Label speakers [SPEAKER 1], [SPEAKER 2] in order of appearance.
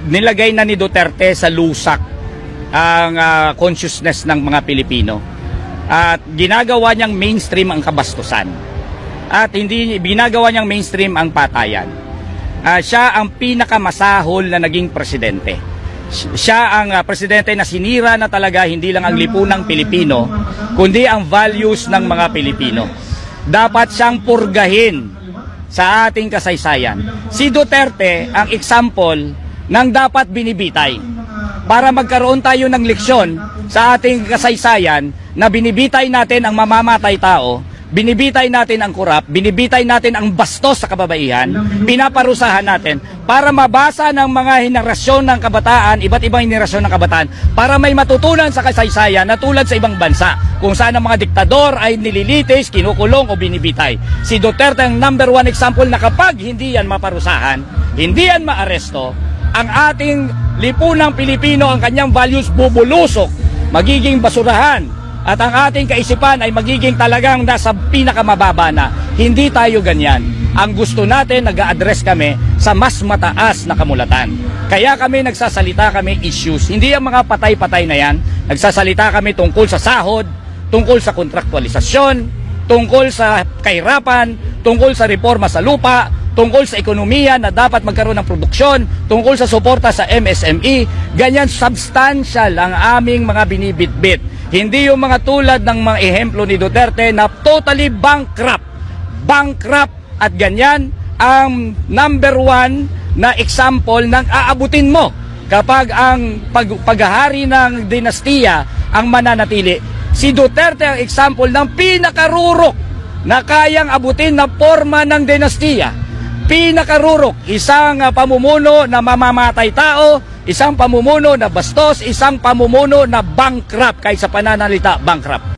[SPEAKER 1] nilagay na ni Duterte sa lusak ang consciousness ng mga Pilipino. At ginagawa niyang mainstream ang kabastusan. At hindi ginagawa niyang mainstream ang patayan. Siya ang pinakamasahol na naging presidente. Siya ang presidente na sinira na talaga hindi lang ang lipunang Pilipino, kundi ang values ng mga Pilipino. Dapat siyang purgahin sa ating kasaysayan. Si Duterte ang example ng dapat binibitay para magkaroon tayo ng leksyon sa ating kasaysayan na binibitay natin ang mamamatay tao, binibitay natin ang kurap, binibitay natin ang bastos sa kababaihan, pinaparusahan natin para mabasa ng mga henerasyon ng kabataan, iba't ibang henerasyon ng kabataan, para may matutunan sa kasaysayan na tulad sa ibang bansa, kung saan ang mga diktador ay nililitis, kinukulong o binibitay. Si Duterte ang number one example na kapag hindi yan maparusahan, hindi yan maaresto, ang ating lipunang Pilipino, ang kanyang values bubulusok, magiging basurahan. At ang ating kaisipan ay magiging talagang nasa pinakamababa na. Hindi tayo ganyan. Ang gusto natin, nag-a-address kami sa mas mataas na kamulatan. Kaya kami nagsasalita kami issues. Hindi ang mga patay-patay na yan. Nagsasalita kami tungkol sa sahod, tungkol sa kontraktualisasyon, tungkol sa kahirapan, tungkol sa reforma sa lupa, tungkol sa ekonomiya na dapat magkaroon ng produksyon, tungkol sa suporta sa MSME. Ganyan substantial ang aming mga binibitbit. Hindi yung mga tulad ng mga ehemplo ni Duterte na totally bankrupt. Bankrupt at ganyan ang number one na example ng aabutin mo kapag ang paghahari ng dinastiya ang mananatili. Si Duterte ang example ng pinakarurok na kayang abutin na forma ng dinastiya. Pinakarurok, isang pamumuno na mamamatay tao, isang pamumuno na bastos, isang pamumuno na bankrupt, kahit sa pananalita bankrupt.